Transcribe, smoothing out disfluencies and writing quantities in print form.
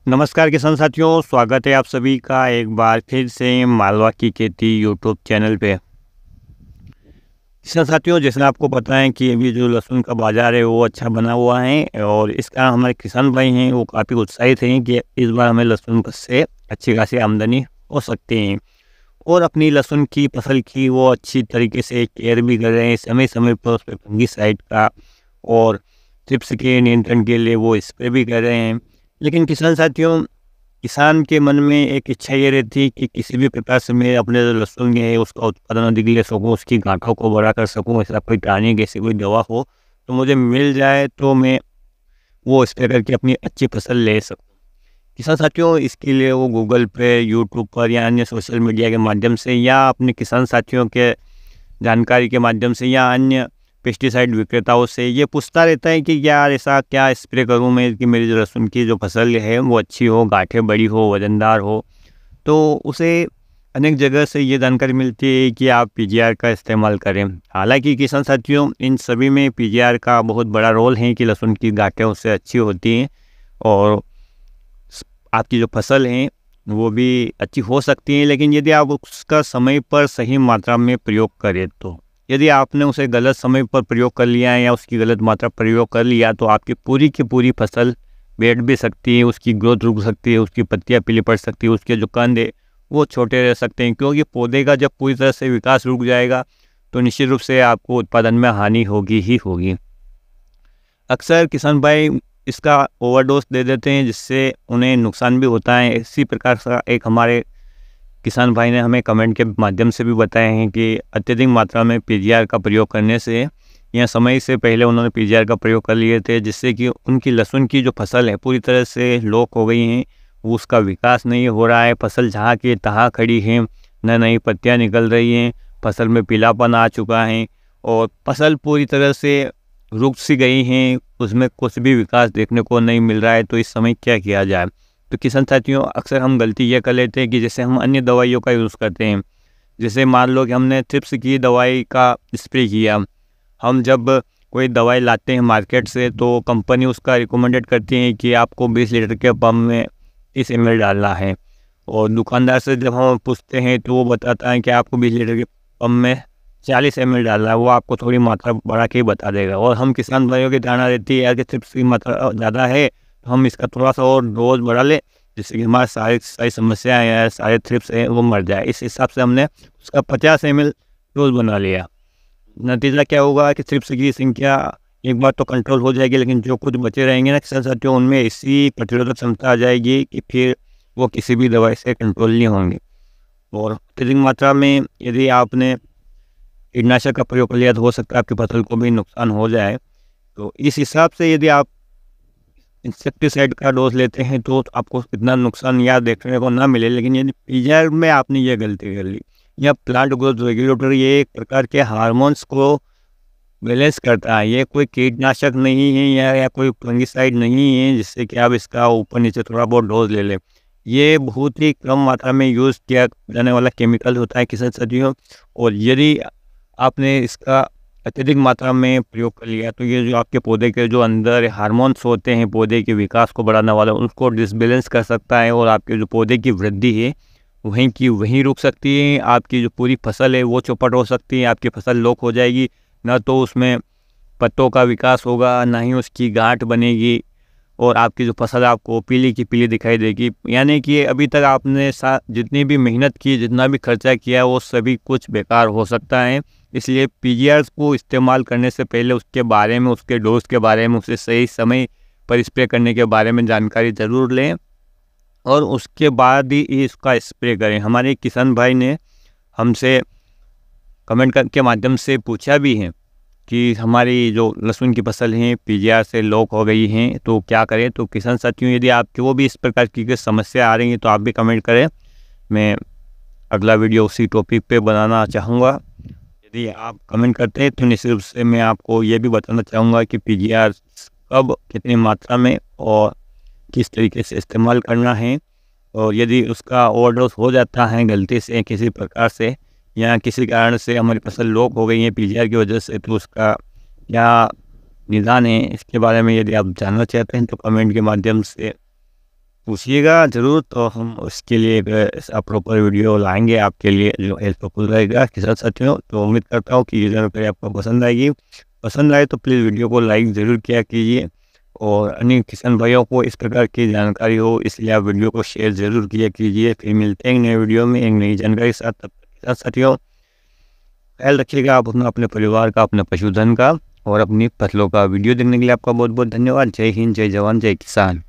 नमस्कार किसान साथियों, स्वागत है आप सभी का एक बार फिर से मालवा की खेती यूट्यूब चैनल पे। किसान साथियों, जैसे आपको पता है कि अभी जो लहसुन का बाज़ार है वो अच्छा बना हुआ है और इस कारण हमारे किसान भाई हैं वो काफ़ी उत्साहित हैं कि इस बार हमें लहसुन से अच्छी खासी आमदनी हो सकती है और अपनी लहसुन की फसल की वो अच्छी तरीके से केयर भी कर रहे हैं। समय समय पर उस पर फंगिसाइड का और चिप्स के नियंत्रण के लिए वो स्प्रे भी कर रहे हैं। लेकिन किसान साथियों, किसान के मन में एक इच्छा ये रहती है कि किसी भी प्रकार से मैं अपने जो लहसुन है उसका उत्पादन अधिक ले सकूँ, उसकी गांठों को बड़ा कर सकूँ। ऐसा कोई टॉनिक ऐसी कोई दवा हो तो मुझे मिल जाए तो मैं वो स्प्रे करके अपनी अच्छी फसल ले सकूँ। किसान साथियों, इसके लिए वो गूगल पे, यूट्यूब पर या अन्य सोशल मीडिया के माध्यम से या अपने किसान साथियों के जानकारी के माध्यम से या अन्य पेस्टिसाइड विक्रेताओं से ये पूछता रहता है कि यार ऐसा क्या स्प्रे करूं मैं कि मेरी जो लहसुन की जो फसल है वो अच्छी हो, गांठें बड़ी हो, वजनदार हो। तो उसे अनेक जगह से ये जानकारी मिलती है कि आप पीजीआर का इस्तेमाल करें। हालांकि किसान साथियों, इन सभी में पीजीआर का बहुत बड़ा रोल है कि लहसुन की गांठें उससे अच्छी होती हैं और आपकी जो फसल है वो भी अच्छी हो सकती है। लेकिन यदि आप उसका समय पर सही मात्रा में प्रयोग करें तो यदि आपने उसे गलत समय पर प्रयोग कर लिया है या उसकी गलत मात्रा प्रयोग कर लिया तो आपकी पूरी की पूरी फसल बैठ भी सकती है, उसकी ग्रोथ रुक सकती है, उसकी पत्तियां पीली पड़ सकती है, उसके जो कंद है वो छोटे रह सकते हैं। क्योंकि पौधे का जब पूरी तरह से विकास रुक जाएगा तो निश्चित रूप से आपको उत्पादन में हानि होगी ही होगी। अक्सर किसान भाई इसका ओवरडोज दे देते हैं जिससे उन्हें नुकसान भी होता है। इसी प्रकार का एक हमारे किसान भाई ने हमें कमेंट के माध्यम से भी बताए हैं कि अत्यधिक मात्रा में पीजीआर का प्रयोग करने से या समय से पहले उन्होंने पीजीआर का प्रयोग कर लिए थे जिससे कि उनकी लहसुन की जो फसल है पूरी तरह से लॉक हो गई हैं। वो उसका विकास नहीं हो रहा है, फसल जहाँ की तहाँ खड़ी है, न नई पत्तियाँ निकल रही हैं, फसल में पीलापन आ चुका है और फसल पूरी तरह से रुक सी गई हैं, उसमें कुछ भी विकास देखने को नहीं मिल रहा है। तो इस समय क्या किया जाए? तो किसान साथियों, अक्सर हम गलती ये कर लेते हैं कि जैसे हम अन्य दवाइयों का यूज़ करते हैं, जैसे मान लो कि हमने थ्रिप्स की दवाई का स्प्रे किया। हम जब कोई दवाई लाते हैं मार्केट से तो कंपनी उसका रिकमेंडेड करती है कि आपको 20 लीटर के पंप में 30 ml डालना है और दुकानदार से जब हम पूछते हैं तो वो बताता है कि आपको 20 लीटर के पंप में 40 ml डालना है। वो आपको थोड़ी मात्रा बढ़ा के ही बता देगा और हम किसान भाइयों की धारणा रहती है यार कि चिप्स की मात्रा ज़्यादा है तो हम इसका थोड़ा सा और डोज बढ़ा लें जिससे कि हमारे सारी समस्याएं या सारे थ्रिप्स हैं वो मर जाए। इस हिसाब से हमने उसका 50 ml डोज बना लिया। नतीजा क्या होगा कि थ्रिप्स की संख्या एक बार तो कंट्रोल हो जाएगी, लेकिन जो कुछ बचे रहेंगे ना किसान साथियों, उनमें ऐसी प्रतिरोधक क्षमता आ जाएगी कि फिर वो किसी भी दवाई से कंट्रोल नहीं होंगे। और अत्यधिक मात्रा में यदि आपने कीटनाशक का प्रयोग कर लिया तो हो सकता है आपकी फसल को भी नुकसान हो जाए। तो इस हिसाब से यदि आप इंसेक्टिसाइड का डोज लेते हैं तो आपको इतना नुकसान या देखने को ना मिले। लेकिन यदि पीजीआर में आपने ये गलती कर ली या प्लांट ग्रोथ रेगुलेटर, ये एक प्रकार के हार्मोन्स को बैलेंस करता है, ये कोई कीटनाशक नहीं है या कोई फंगिसाइड नहीं है जिससे कि आप इसका ऊपर नीचे थोड़ा बहुत डोज ले लें। ये बहुत ही कम मात्रा में यूज़ किया जाने वाला केमिकल होता है किसान साथियों। और यदि आपने इसका अत्यधिक मात्रा में प्रयोग कर लिया तो ये जो आपके पौधे के जो अंदर हार्मोन्स होते हैं पौधे के विकास को बढ़ाने वाले, उनको डिसबैलेंस कर सकता है और आपके जो पौधे की वृद्धि है वहीं की वहीं रुक सकती है। आपकी जो पूरी फसल है वो चौपट हो सकती है, आपकी फसल लॉक हो जाएगी। ना तो उसमें पत्तों का विकास होगा, ना ही उसकी गांठ बनेगी और आपकी जो फसल आपको पीली की पीली दिखाई देगी। यानी कि अभी तक आपने जितनी भी मेहनत की, जितना भी खर्चा किया, वो सभी कुछ बेकार हो सकता है। इसलिए पीजीआर को इस्तेमाल करने से पहले उसके बारे में, उसके डोज के बारे में, उसे सही समय पर स्प्रे करने के बारे में जानकारी ज़रूर लें और उसके बाद ही इसका स्प्रे करें। हमारे किसान भाई ने हमसे कमेंट के माध्यम से पूछा भी है कि हमारी जो लहसुन की फसल है पीजीआर से लॉक हो गई हैं तो क्या करें। तो किसान साथियों, यदि आपके वो भी इस प्रकार की समस्या आ रही है तो आप भी कमेंट करें, मैं अगला वीडियो उसी टॉपिक पे बनाना चाहूँगा। यदि आप कमेंट करते हैं तो निश्चित रूप से मैं आपको ये भी बताना चाहूँगा कि पीजीआर कब, कितनी मात्रा में और किस तरीके से इस्तेमाल करना है। और यदि उसका ओवरडोज हो जाता है गलती से किसी प्रकार से या किसी कारण से हमारी फसल लॉक हो गई है पीजीआर की वजह से, तो उसका क्या निदान है, इसके बारे में यदि आप जानना चाहते हैं तो कमेंट के माध्यम से पूछिएगा ज़रूर, तो हम उसके लिए एक प्रॉपर वीडियो लाएँगे आपके लिए जो हेल्पफुल रहेगा किसान साथियों। तो उम्मीद करता हूँ कि ये जानकारी आपको पसंद आएगी। पसंद आए तो प्लीज़ वीडियो को लाइक ज़रूर किया कीजिए और अन्य किसान भाइयों को इस प्रकार की जानकारी हो इसलिए आप वीडियो को शेयर ज़रूर किया कीजिए। फिर मिलते हैं एक नए वीडियो में एक नई जानकारी के साथ। तब तक किसान साथियों ख्याल रखिएगा आप अपना, अपने परिवार का, अपने पशुधन का और अपनी फसलों का। वीडियो देखने के लिए आपका बहुत बहुत धन्यवाद। जय हिंद, जय जवान, जय किसान।